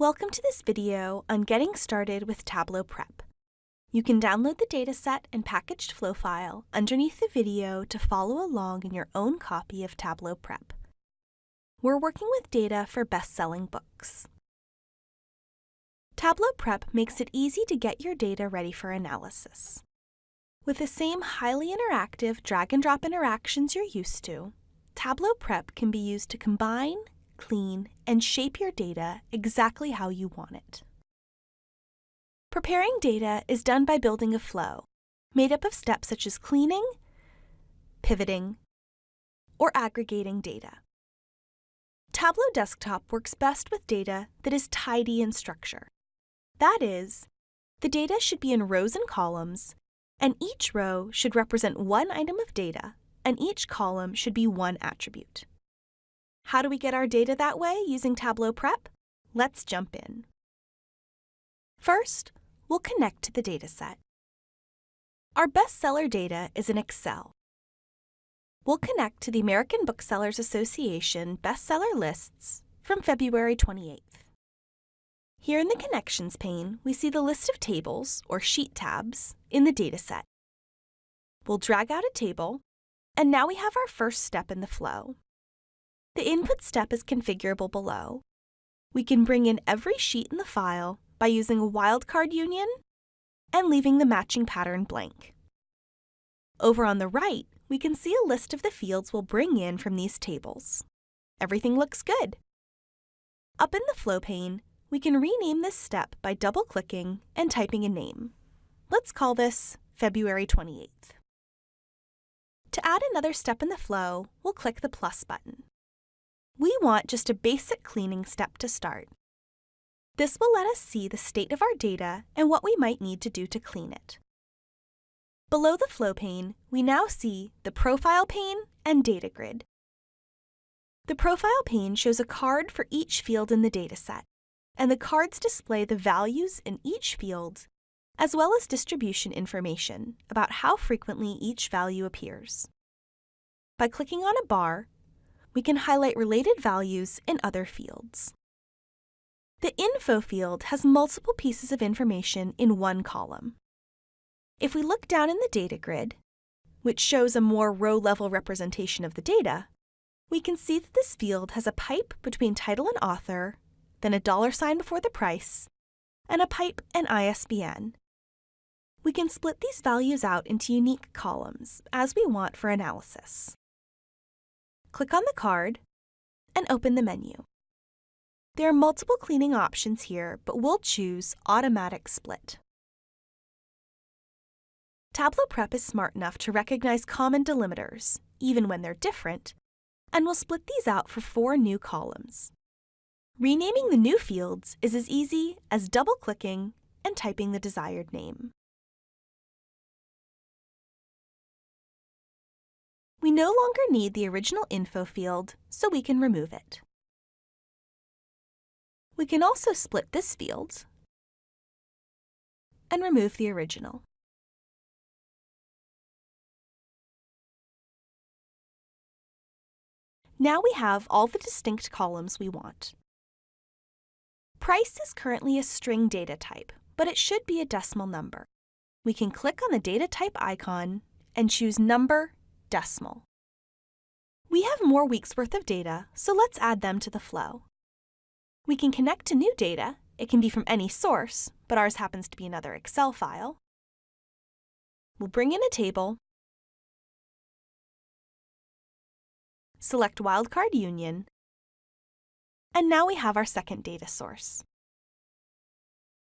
Welcome to this video on getting started with Tableau Prep. You can download the dataset and packaged flow file underneath the video to follow along in your own copy of Tableau Prep. We're working with data for best-selling books. Tableau Prep makes it easy to get your data ready for analysis. With the same highly interactive drag-and-drop interactions you're used to, Tableau Prep can be used to combine, clean, and shape your data exactly how you want it. Preparing data is done by building a flow, made up of steps such as cleaning, pivoting, or aggregating data. Tableau Desktop works best with data that is tidy in structure. That is, the data should be in rows and columns, and each row should represent one item of data, and each column should be one attribute. How do we get our data that way using Tableau Prep? Let's jump in. First, we'll connect to the dataset. Our bestseller data is in Excel. We'll connect to the American Booksellers Association bestseller lists from February 28th. Here in the Connections pane, we see the list of tables, or sheet tabs, in the dataset. We'll drag out a table, and now we have our first step in the flow. The input step is configurable below. We can bring in every sheet in the file by using a wildcard union and leaving the matching pattern blank. Over on the right, we can see a list of the fields we'll bring in from these tables. Everything looks good. Up in the flow pane, we can rename this step by double-clicking and typing a name. Let's call this February 28th. To add another step in the flow, we'll click the plus button. We want just a basic cleaning step to start. This will let us see the state of our data and what we might need to do to clean it. Below the flow pane, we now see the Profile pane and Data Grid. The Profile pane shows a card for each field in the dataset, and the cards display the values in each field, as well as distribution information about how frequently each value appears. By clicking on a bar, we can highlight related values in other fields. The Info field has multiple pieces of information in one column. If we look down in the Data Grid, which shows a more row-level representation of the data, we can see that this field has a pipe between title and author, then a $sign before the price, and a pipe and ISBN. We can split these values out into unique columns as we want for analysis. Click on the card and open the menu. There are multiple cleaning options here, but we'll choose Automatic Split. Tableau Prep is smart enough to recognize common delimiters, even when they're different, and will split these out for 4 new columns. Renaming the new fields is as easy as double-clicking and typing the desired name. We no longer need the original info field, so we can remove it. We can also split this field and remove the original. Now we have all the distinct columns we want. Price is currently a string data type, but it should be a decimal number. We can click on the data type icon and choose Number Decimal. We have more weeks worth of data, so let's add them to the flow. We can connect to new data. It can be from any source, but ours happens to be another Excel file. We'll bring in a table, select Wildcard Union, and now we have our second data source.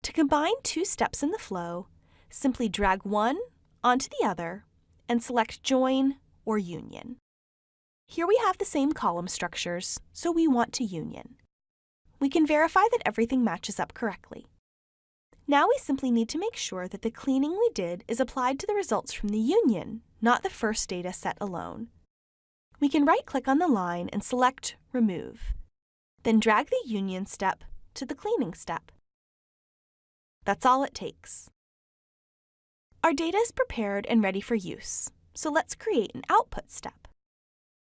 To combine 2 steps in the flow, simply drag one onto the other and select Join or Union. Here we have the same column structures, so we want to union. We can verify that everything matches up correctly. Now we simply need to make sure that the cleaning we did is applied to the results from the union, not the first data set alone. We can right-click on the line and select Remove, then drag the union step to the cleaning step. That's all it takes. Our data is prepared and ready for use, so let's create an output step.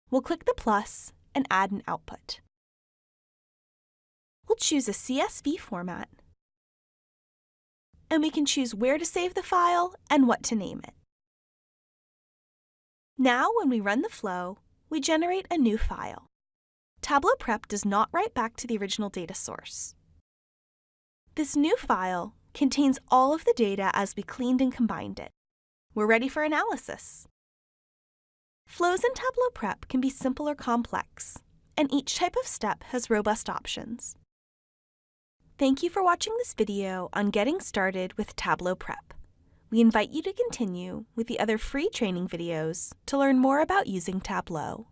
We'll click the plus and add an output. We'll choose a CSV format, and we can choose where to save the file and what to name it. Now, when we run the flow, we generate a new file. Tableau Prep does not write back to the original data source. This new file contains all of the data as we cleaned and combined it. We're ready for analysis. Flows in Tableau Prep can be simple or complex, and each type of step has robust options. Thank you for watching this video on getting started with Tableau Prep. We invite you to continue with the other free training videos to learn more about using Tableau.